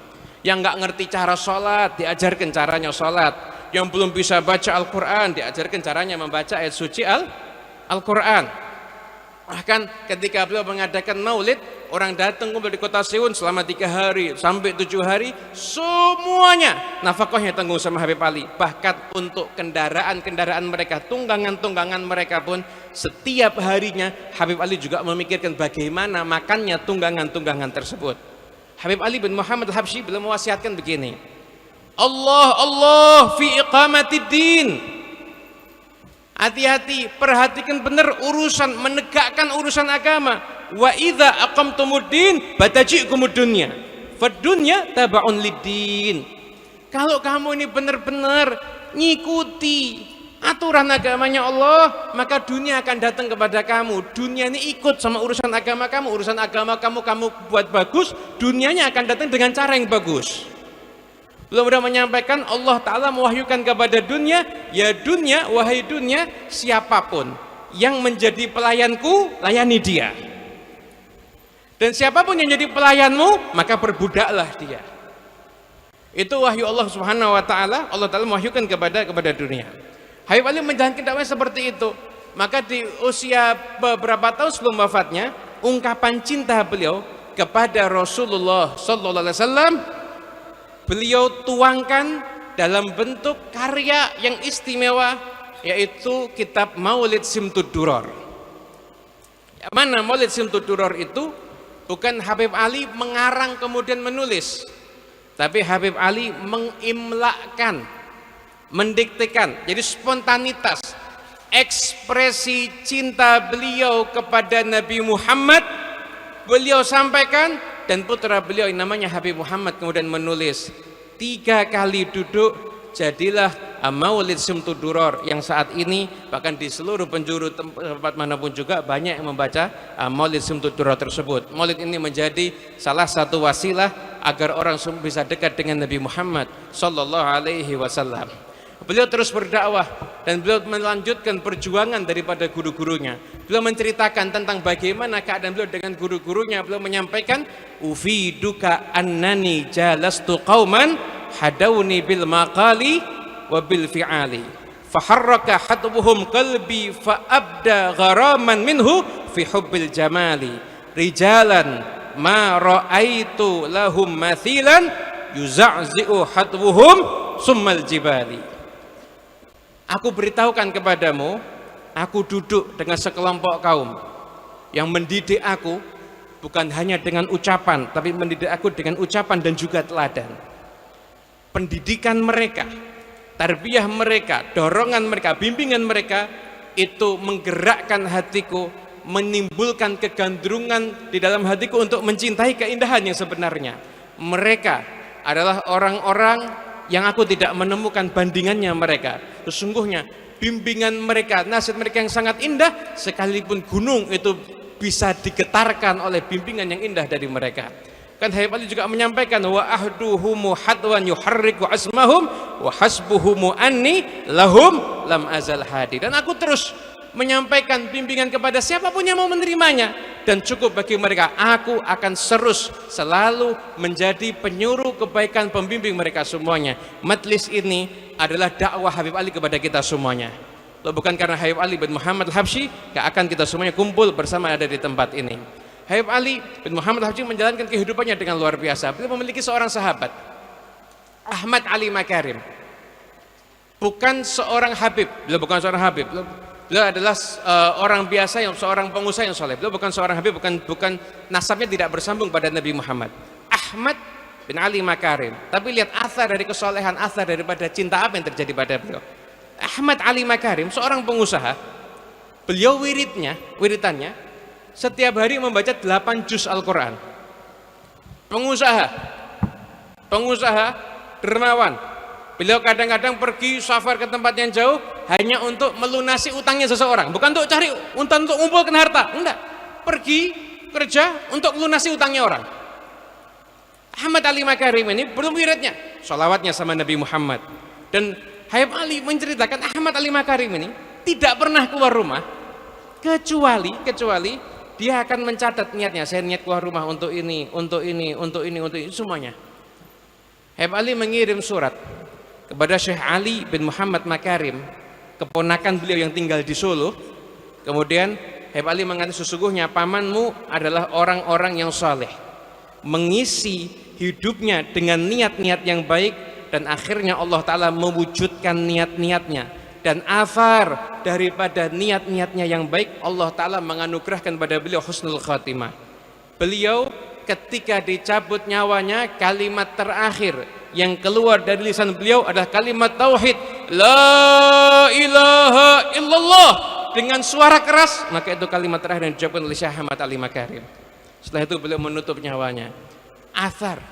Yang nggak ngerti cara sholat, diajarkan caranya sholat. Yang belum bisa baca Al-Quran, diajarkan caranya membaca ayat suci Al-Quran. Bahkan ketika beliau mengadakan maulid, orang datang kumpul di kota Sewun selama 3 hari sampai 7 hari, semuanya nafkahnya tanggung sama Habib Ali. Bahkan untuk kendaraan-kendaraan mereka, tunggangan-tunggangan mereka pun setiap harinya Habib Ali juga memikirkan bagaimana makannya tunggangan-tunggangan tersebut. Habib Ali bin Muhammad Al-Habsyi beliau mewasiatkan begini, Allah fi iqamatid din. Hati-hati, perhatikan benar urusan menegakkan urusan agama. Wa idza aqamtumuddin bataji'kumud dunya. Fad dunya tabaun lid-din. Kalau kamu ini benar-benar ngikuti aturan agamanya Allah, maka dunia akan datang kepada kamu. Dunia ini ikut sama urusan agama kamu. Urusan agama kamu buat bagus, dunianya akan datang dengan cara yang bagus. Beliau sudah menyampaikan Allah Ta'ala mewahyukan kepada dunia, ya dunia, wahai dunia, siapapun yang menjadi pelayanku, layani dia. Dan siapapun yang jadi pelayanmu, maka perbudaklah dia. Itu wahyu Allah Subhanahu wa Ta'ala. Allah Ta'ala mewahyukan kepada dunia. Habib Ali menjalankan dakwah seperti itu. Maka di usia beberapa tahun sebelum wafatnya, ungkapan cinta beliau kepada Rasulullah sallallahu alaihi wasallam beliau tuangkan dalam bentuk karya yang istimewa, yaitu kitab Maulid Simtud Duror. Mana Maulid Simtud Duror itu? Bukan Habib Ali mengarang kemudian menulis, tapi Habib Ali mengimlakkan, mendiktekan. Jadi spontanitas, ekspresi cinta beliau kepada Nabi Muhammad beliau sampaikan, dan putra beliau yang namanya Habib Muhammad kemudian menulis. 3 kali duduk jadilah Maulid Simtud Duror yang saat ini bahkan di seluruh penjuru tempat manapun juga banyak yang membaca Maulid Simtud Duror tersebut. Maulid ini menjadi salah satu wasilah agar orang bisa dekat dengan Nabi Muhammad sallallahu alaihi wasallam. Beliau terus berdakwah dan beliau melanjutkan perjuangan daripada guru-gurunya. Beliau menceritakan tentang bagaimana keadaan beliau dengan guru-gurunya. Beliau menyampaikan, ufiduka annani jalastu qauman hadawni bil maqali wa bil fi'ali faharraka hatbuhum qalbi faabda gharaman minhu fi hubbil jamali rijalan ma ra'aitu lahum mathilan yuza'zi'u hatbuhum summal jibali. Aku beritahukan kepadamu, aku duduk dengan sekelompok kaum yang mendidik aku bukan hanya dengan ucapan, tapi mendidik aku dengan ucapan dan juga teladan. Pendidikan mereka, tarbiyah mereka, dorongan mereka, bimbingan mereka itu menggerakkan hatiku, menimbulkan kegandrungan di dalam hatiku untuk mencintai keindahan yang sebenarnya. Mereka adalah orang-orang yang aku tidak menemukan bandingannya mereka. Sesungguhnya bimbingan mereka, nasihat mereka yang sangat indah, sekalipun gunung itu bisa digetarkan oleh bimbingan yang indah dari mereka. Kan Habib Ali juga menyampaikan, wa ahduhumu hadwan yuharriku asmahum wa hasbuhumu anni lahum lam azal hadi. Dan aku terus menyampaikan bimbingan kepada siapapun yang mau menerimanya, dan cukup bagi mereka, aku akan terus selalu menjadi penyuruh kebaikan, pembimbing mereka semuanya. Majlis ini adalah dakwah Habib Ali kepada kita semuanya. Loh, bukan karena Habib Ali bin Muhammad Al-Habsyi gak akan kita semuanya kumpul bersama ada di tempat ini. Habib Ali bin Muhammad Al-Habsyi menjalankan kehidupannya dengan luar biasa. Beliau memiliki seorang sahabat, Ahmad Ali Makarim. Bukan seorang Habib, beliau bukan seorang Habib. Beliau adalah orang biasa, yang seorang pengusaha yang soleh. Beliau bukan seorang Habib, bukan nasabnya tidak bersambung pada Nabi Muhammad. Ahmad bin Ali Makarim. Tapi lihat athar dari kesolehan, athar daripada cinta apa yang terjadi pada beliau. Ahmad Ali Makarim, seorang pengusaha. Beliau wiritannya setiap hari membaca 8 juz Al-Quran. Pengusaha dermawan. Beliau kadang-kadang pergi safar ke tempat yang jauh hanya untuk melunasi utangnya seseorang, bukan untuk cari untuk mengumpulkan harta, enggak. Pergi kerja untuk melunasi utangnya orang. Ahmad Ali Makarim ini belum wiridnya, sholawatnya sama Nabi Muhammad. Dan Habib Ali menceritakan Ahmad Ali Makarim ini tidak pernah keluar rumah kecuali dia akan mencatat niatnya. Saya niat keluar rumah untuk ini semuanya. Habib Ali mengirim surat kepada Syekh Ali bin Muhammad Makarim, keponakan beliau yang tinggal di Solo. Kemudian Habib Ali mengatakan, sesungguhnya pamanmu adalah orang-orang yang saleh, mengisi hidupnya dengan niat-niat yang baik, dan akhirnya Allah Ta'ala mewujudkan niat-niatnya, dan athar daripada niat-niatnya yang baik Allah Ta'ala menganugerahkan pada beliau husnul khatimah. Beliau ketika dicabut nyawanya, kalimat terakhir yang keluar dari lisan beliau adalah kalimat tauhid, la ilaha illallah, dengan suara keras. Maka itu kalimat terakhir yang diucapkan oleh Syekh Ahmad Ali Makarim. Setelah itu beliau menutup nyawanya. Athar,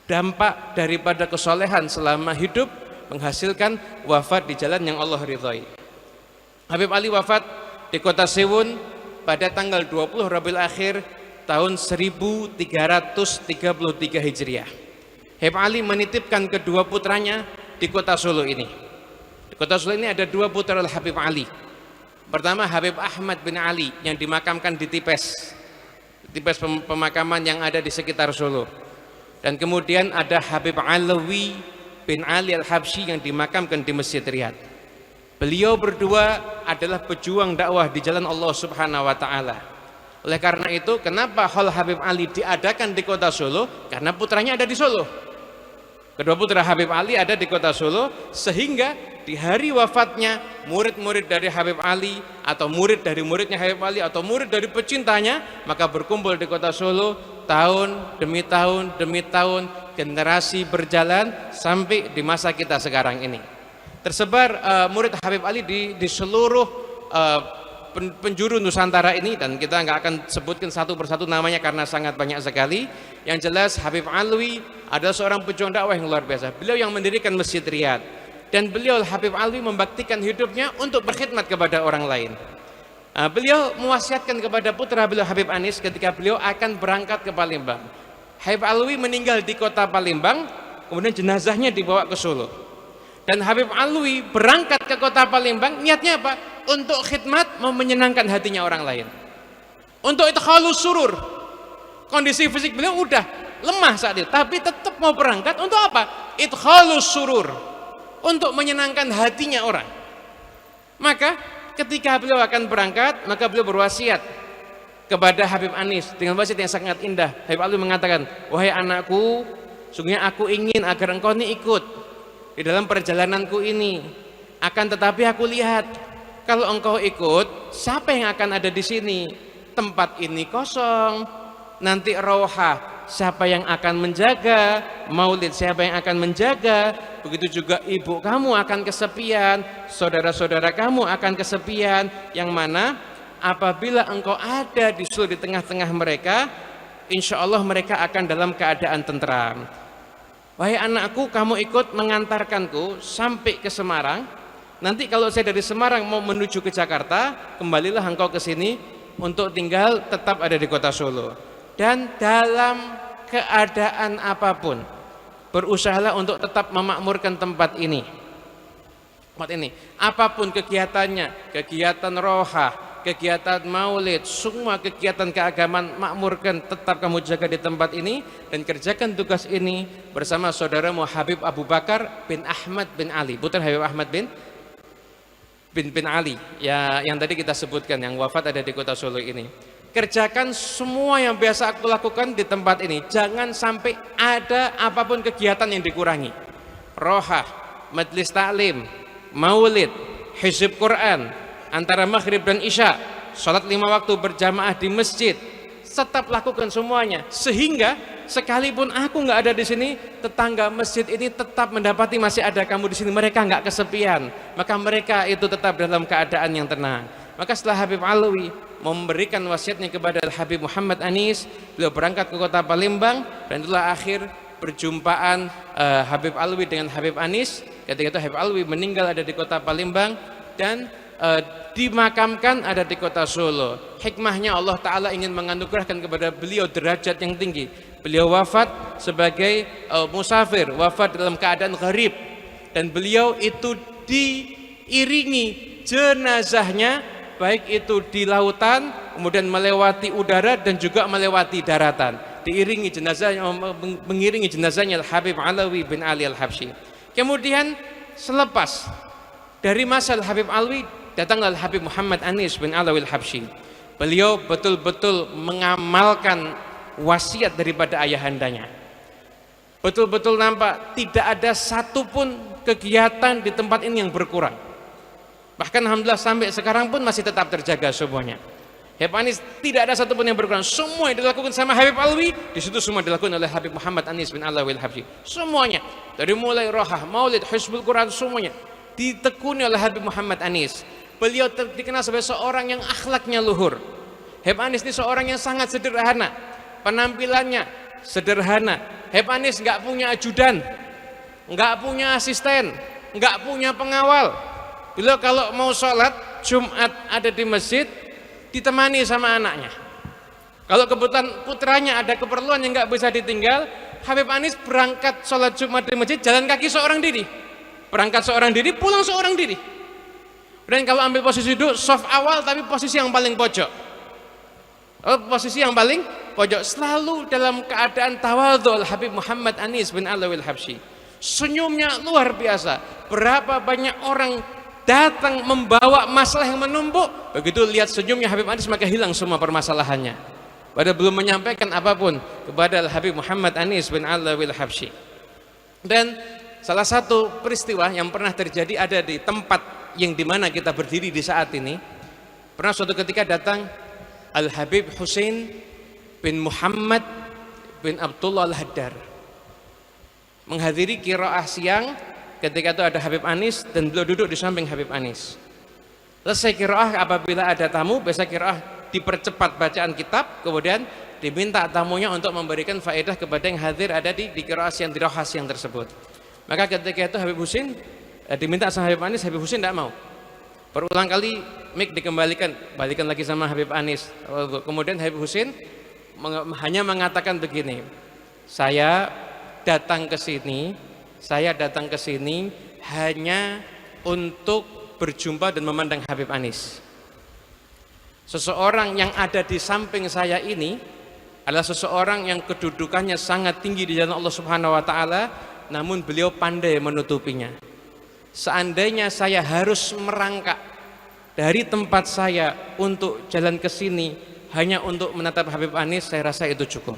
dampak daripada kesolehan selama hidup menghasilkan wafat di jalan yang Allah ridhai. Habib Ali wafat di kota Sewun pada tanggal 20 Rabiul Akhir tahun 1333 Hijriah. Habib Ali menitipkan kedua putranya di kota Solo ini. Di kota Solo ini ada dua putra Habib Ali. Pertama Habib Ahmad bin Ali yang dimakamkan di Tipes pemakaman yang ada di sekitar Solo. Dan kemudian ada Habib Alawi bin Ali Al-Habsyi yang dimakamkan di Masjid Riyadh. Beliau berdua adalah pejuang dakwah di jalan Allah Subhanahu wa taala. Oleh karena itu, kenapa Hol Habib Ali diadakan di kota Solo? Karena putranya ada di Solo. Kedua putra Habib Ali ada di kota Solo, sehingga di hari wafatnya murid-murid dari Habib Ali atau murid dari muridnya Habib Ali atau murid dari pecintanya maka berkumpul di kota Solo tahun demi tahun demi tahun, generasi berjalan sampai di masa kita sekarang ini. Tersebar murid Habib Ali di seluruh penjuru Nusantara ini, dan kita nggak akan sebutkan satu persatu namanya karena sangat banyak sekali. Yang jelas Habib Alwi adalah seorang pejuang dakwah yang luar biasa. Beliau yang mendirikan Masjid Riyadh, dan beliau Habib Alwi membaktikan hidupnya untuk berkhidmat kepada orang lain. Beliau mewasiatkan kepada putra beliau Habib Anis ketika beliau akan berangkat ke Palembang. Habib Alwi meninggal di kota Palembang, kemudian jenazahnya dibawa ke Solo. Dan Habib Alwi berangkat ke kota Palembang, niatnya apa? Untuk khidmat, mau menyenangkan hatinya orang lain. Untuk idkhalus surur. Kondisi fisik beliau udah lemah saat itu, tapi tetap mau berangkat untuk apa? Idkhalus surur. Untuk menyenangkan hatinya orang. Maka ketika beliau akan berangkat, maka beliau berwasiat kepada Habib Anis dengan wasiat yang sangat indah. Habib Alwi mengatakan, wahai anakku, sungguhnya aku ingin agar engkau ini ikut di dalam perjalananku ini. Akan tetapi aku lihat, kalau engkau ikut, siapa yang akan ada di sini? Tempat ini kosong. Nanti rohah, siapa yang akan menjaga? Maulid, siapa yang akan menjaga? Begitu juga ibu kamu akan kesepian, saudara-saudara kamu akan kesepian. Yang mana apabila engkau ada di tengah-tengah mereka, insya Allah mereka akan dalam keadaan tentram. Wahai anakku, kamu ikut mengantarkanku sampai ke Semarang. Nanti kalau saya dari Semarang mau menuju ke Jakarta, kembalilah engkau ke sini untuk tinggal tetap ada di kota Solo. Dan dalam keadaan apapun, berusahalah untuk tetap memakmurkan tempat ini. Apapun kegiatannya, kegiatan rohah, kegiatan maulid, semua kegiatan keagamaan, makmurkan, tetap kamu jaga di tempat ini dan kerjakan tugas ini bersama saudaramu Habib Abu Bakar bin Ahmad bin Ali, putra Habib Ahmad bin Ali ya, yang tadi kita sebutkan, yang wafat ada di kota Solo ini. Kerjakan semua yang biasa aku lakukan di tempat ini, jangan sampai ada apapun kegiatan yang dikurangi. Rohah, majlis taklim, maulid, hizib Quran, antara maghrib dan isya, sholat 5 waktu berjamaah di masjid, tetap lakukan semuanya, sehingga sekalipun aku nggak ada di sini, tetangga masjid ini tetap mendapati masih ada kamu di sini. Mereka nggak kesepian, maka mereka itu tetap dalam keadaan yang tenang. Maka setelah Habib Alwi memberikan wasiatnya kepada Habib Muhammad Anis, beliau berangkat ke kota Palembang, dan itulah akhir perjumpaan Habib Alwi dengan Habib Anis. Ketika itu Habib Alwi meninggal ada di kota Palembang dan dimakamkan ada di kota Solo. Hikmahnya Allah Ta'ala ingin menganugerahkan kepada beliau derajat yang tinggi. Beliau wafat sebagai musafir, wafat dalam keadaan gharib, dan beliau itu diiringi jenazahnya baik itu di lautan, kemudian melewati udara dan juga melewati daratan. Diiringi jenazahnya, mengiringi jenazahnya Habib Alawi bin Ali Al-Habsyi. Kemudian selepas dari masa Habib Alwi, datanglah Habib Muhammad Anis bin Alawi Al-Habsyi. Beliau betul-betul mengamalkan wasiat daripada ayahandanya. Betul-betul nampak tidak ada satupun kegiatan di tempat ini yang berkurang. Bahkan alhamdulillah sampai sekarang pun masih tetap terjaga semuanya. Habib Anis tidak ada satupun yang berkurang. Semua yang dilakukan sama Habib Alwi, di situ semua dilakukan oleh Habib Muhammad Anis bin Alwi al-Habsyi. Semuanya, dari mulai rohah, maulid, hizbul Quran, semuanya ditekuni oleh Habib Muhammad Anis. Beliau dikenal sebagai seorang yang akhlaknya luhur. Habib Anis ini seorang yang sangat sederhana, penampilannya sederhana. Habib Anis nggak punya ajudan, nggak punya asisten, nggak punya pengawal. Beliau kalau mau sholat Jumat ada di masjid, ditemani sama anaknya. Kalau kebetulan putranya ada keperluan yang nggak bisa ditinggal, Habib Anis berangkat sholat Jumat di masjid jalan kaki seorang diri, berangkat seorang diri, pulang seorang diri. Dan kalau ambil posisi duduk soft awal tapi posisi yang paling pojok, posisi yang paling pojok, selalu dalam keadaan tawadhu. Habib Muhammad Anis bin Alwi al-Habsyi, senyumnya luar biasa. Berapa banyak orang datang membawa masalah yang menumpuk, begitu lihat senyumnya Habib Anis maka hilang semua permasalahannya, padahal belum menyampaikan apapun kepada Habib Muhammad Anis bin Alwi al-Habsyi. Dan salah satu peristiwa yang pernah terjadi ada di tempat yang dimana kita berdiri di saat ini. Pernah suatu ketika datang Al-Habib Husain bin Muhammad bin Abdullah Al-Haddar menghadiri qiraah siang. Ketika itu ada Habib Anis dan beliau duduk di samping Habib Anis. Selesai qiraah, apabila ada tamu, biasa qiraah dipercepat bacaan kitab, kemudian diminta tamunya untuk memberikan faedah kepada yang hadir ada di qiraah siang, di rohas yang tersebut. Maka ketika itu Habib Husain diminta sama Habib Anis, Habib Husain tidak mau. Berulang kali mic dikembalikan, balikan lagi sama Habib Anis. Kemudian Habib Husain hanya mengatakan begini, saya datang ke sini hanya untuk berjumpa dan memandang Habib Anis. Seseorang yang ada di samping saya ini adalah seseorang yang kedudukannya sangat tinggi di jalan Allah Subhanahu wa taala, namun beliau pandai menutupinya. Seandainya saya harus merangkak dari tempat saya untuk jalan ke sini hanya untuk menatap Habib Anis, saya rasa itu cukup.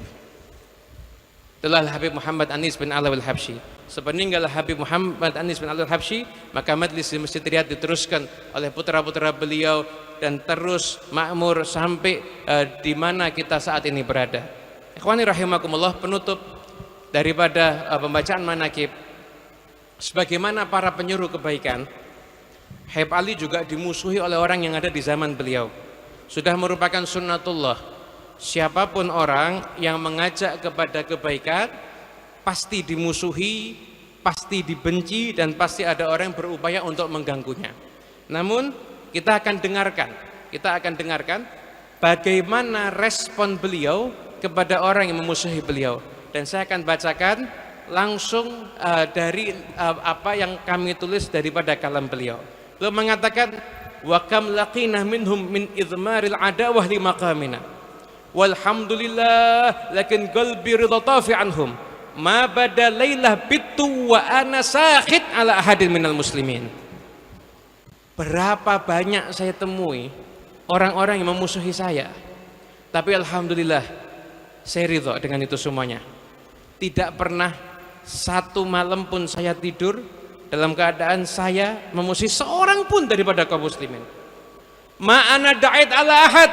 Itulah Habib Muhammad Anis bin Alwi al-Habsyi. Sepeninggal Habib Muhammad Anis bin Alwi al-Habsyi, maka majlis di Masjid Riyadh diteruskan oleh putra-putra beliau dan terus makmur sampai di mana kita saat ini berada. Ikhwani rahimakumullah, penutup daripada pembacaan manaqib, sebagaimana para penyuruh kebaikan, Habib Ali juga dimusuhi oleh orang yang ada di zaman beliau. Sudah merupakan sunnatullah. Siapapun orang yang mengajak kepada kebaikan pasti dimusuhi, pasti dibenci, dan pasti ada orang yang berupaya untuk mengganggunya. Namun kita akan dengarkan bagaimana respon beliau kepada orang yang memusuhi beliau. Dan saya akan bacakan langsung dari apa yang kami tulis daripada kalam beliau. Beliau mengatakan, wa kam laqina minhum min idmaril adawah li maqamina walhamdulillah lakin qalbi ridha tafi anhum ma bada lailah bitu wa ana sakhit ala ahadin minal muslimin. Berapa banyak saya temui orang-orang yang memusuhi saya, tapi alhamdulillah saya ridha dengan itu semuanya. Tidak pernah satu malam pun saya tidur dalam keadaan saya memusuhi seorang pun daripada kaum muslimin. Ma ana da'id ala ahad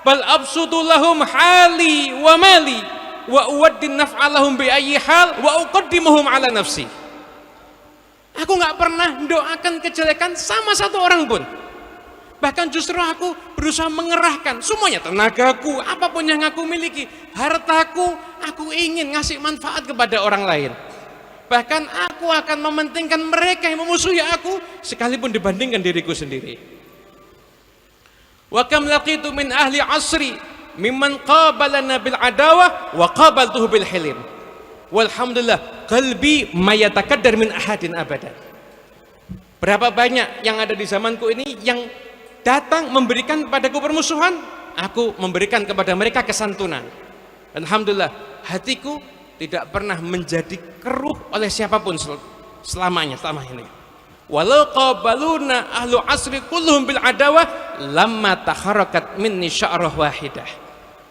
bal absutu lahum hali wa mali wa uwaddin naf'alahum bi ayyi hal wa uqaddimuhum ala nafsi. Aku enggak pernah mendoakan kejelekan sama satu orang pun. Bahkan justru aku berusaha mengerahkan semuanya, tenagaku, apapun yang aku miliki, hartaku, aku ingin ngasih manfaat kepada orang lain. Bahkan aku akan mementingkan mereka yang memusuhi aku sekalipun dibandingkan diriku sendiri. Wa kam laqitu min ahli asri mimman qabalana bil adawah wa qabaltuhu bil hilim. Walhamdulillah qalbi mayatakaddar min ahadin abadan. Berapa banyak yang ada di zamanku ini yang datang memberikan padaku permusuhan, aku memberikan kepada mereka kesantunan. Alhamdulillah hatiku tidak pernah menjadi keruh oleh siapapun selama ini. Walau qabaluna ahlu asri kulluhum bil adawah lamma takharakat minni sya'rah wahidah.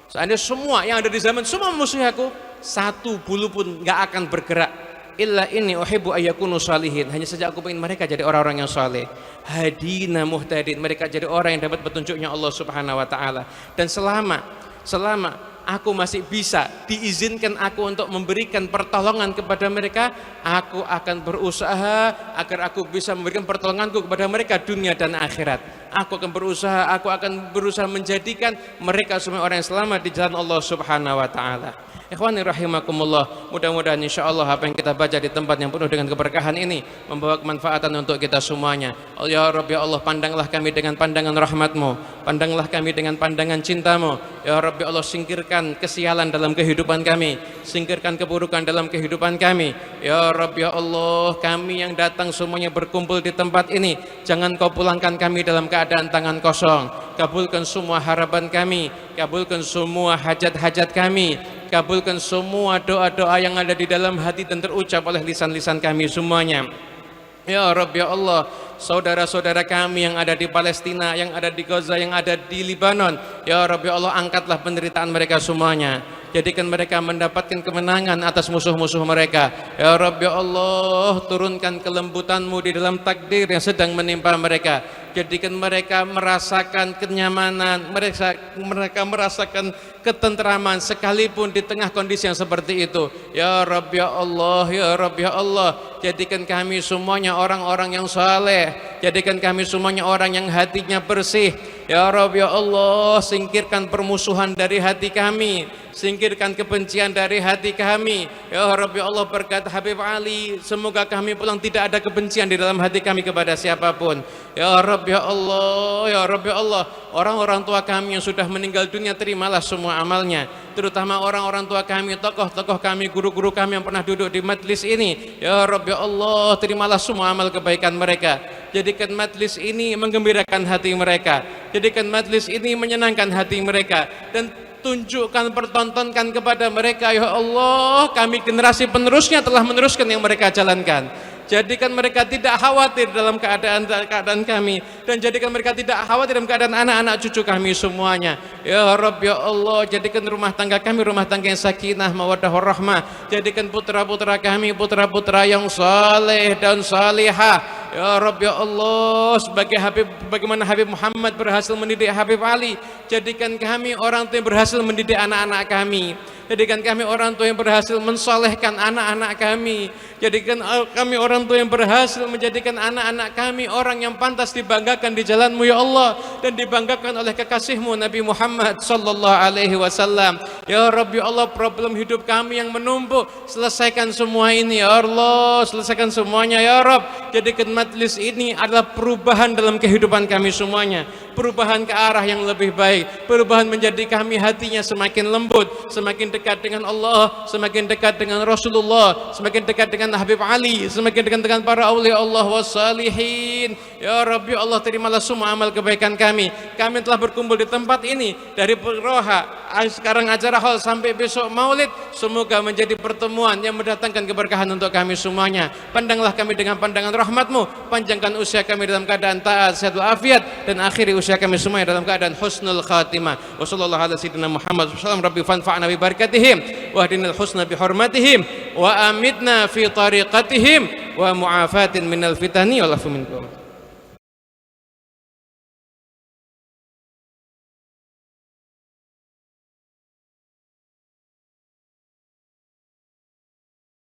Seandainya semua yang ada di zaman semua memusuhi aku, satu bulu pun enggak akan bergerak illa inni uhibbu ayyakunu salihin. Hanya saja aku ingin mereka jadi orang-orang yang saleh. Hadina muhtadin, mereka jadi orang yang dapat petunjuknya Allah Subhanahu wa taala. Dan selama aku masih bisa diizinkan aku untuk memberikan pertolongan kepada mereka, aku akan berusaha agar aku bisa memberikan pertolonganku kepada mereka dunia dan akhirat. Aku akan berusaha menjadikan mereka semua orang yang selamat di jalan Allah Subhanahu wa taala. Ikhwani rahimakumullah, mudah-mudahan insyaallah apa yang kita baca di tempat yang penuh dengan keberkahan ini membawa kemanfaatan untuk kita semuanya. Ya Rabb, ya Allah, pandanglah kami dengan pandangan rahmat-Mu, pandanglah kami dengan pandangan cinta-Mu. Ya Rabb, ya Allah, singkirkan kesialan dalam kehidupan kami, singkirkan keburukan dalam kehidupan kami. Ya Rabb, ya Allah, kami yang datang semuanya berkumpul di tempat ini, jangan Kau pulangkan kami dalam keadaan tangan kosong. Kabulkan semua harapan kami, kabulkan semua hajat-hajat kami, kabulkan semua doa-doa yang ada di dalam hati dan terucap oleh lisan-lisan kami semuanya. Ya Rabb, ya Allah, saudara-saudara kami yang ada di Palestina, yang ada di Gaza, yang ada di Libanon, ya Rabb, ya Allah, angkatlah penderitaan mereka semuanya, jadikan mereka mendapatkan kemenangan atas musuh-musuh mereka. Ya Rabb, ya Allah, turunkan kelembutan-Mu di dalam takdir yang sedang menimpa mereka, jadikan mereka merasakan kenyamanan, mereka merasakan ketentraman sekalipun di tengah kondisi yang seperti itu. Ya Rabb, ya Allah, ya Rabb, ya Allah, jadikan kami semuanya orang-orang yang saleh, jadikan kami semuanya orang yang hatinya bersih. Ya Rabb, ya Allah, singkirkan permusuhan dari hati kami, singkirkan kebencian dari hati kami. Ya Rabb, ya Allah, berkat Habib Ali, semoga kami pulang tidak ada kebencian di dalam hati kami kepada siapapun. Ya Rabb, ya Allah, ya Rabb, ya Allah, orang-orang tua kami yang sudah meninggal dunia, terimalah semua amalnya, terutama orang-orang tua kami, tokoh-tokoh kami, guru-guru kami yang pernah duduk di majlis ini. Ya Rabb, ya Allah, terimalah semua amal kebaikan mereka, jadikan majlis ini menggembirakan hati mereka, jadikan majlis ini menyenangkan hati mereka, dan tunjukkan, pertontonkan kepada mereka, ya Allah, kami generasi penerusnya telah meneruskan yang mereka jalankan. Jadikan mereka tidak khawatir dalam keadaan kami, dan jadikan mereka tidak khawatir dalam keadaan anak-anak cucu kami semuanya. Ya Rabb, ya Allah, jadikan rumah tangga kami rumah tangga yang sakinah, mawaddah, warahmah. Jadikan putra-putra kami putra-putra yang saleh dan salihah. Ya Rabb, ya Allah, bagaimana Habib Muhammad berhasil mendidik Habib Ali, jadikan kami orang tua yang berhasil mendidik anak-anak kami. Jadikan kami orang tua yang berhasil mensolehkan anak-anak kami. Jadikan kami orang tua yang berhasil menjadikan anak-anak kami orang yang pantas dibanggakan di jalan-Mu, ya Allah, dan dibanggakan oleh kekasih-Mu Nabi Muhammad sallallahu alaihi wasallam. Ya Rabb, ya Allah, problem hidup kami yang menumpuk, selesaikan semua ini, ya Allah, selesaikan semuanya, ya Rabb. Jadikan majlis ini adalah perubahan dalam kehidupan kami semuanya, perubahan ke arah yang lebih baik, perubahan menjadi kami hatinya semakin lembut, semakin dekat dengan Allah, semakin dekat dengan Rasulullah, semakin dekat dengan Habib Ali, semakin dekat dengan para awliya Allah wassalihin. Ya Rabbi, ya Allah, terimalah semua amal kebaikan kami. Kami telah berkumpul di tempat ini dari Roha, sekarang acara hall sampai besok Maulid, semoga menjadi pertemuan yang mendatangkan keberkahan untuk kami semuanya. Pandanglah kami dengan pandangan rahmat-Mu, panjangkan usia kami dalam keadaan taat, sehat walafiat, dan akhiri usia kami semuanya dalam keadaan husnul khatimah. Wa sallallahu ala sayyidina Muhammad sallallahu rabbi fanfa'na bi barakatihim wa hdinal husna bi hurmatihim wa amitna fi tariqatihim wa mu'afatin minal fitani wal afu minkum.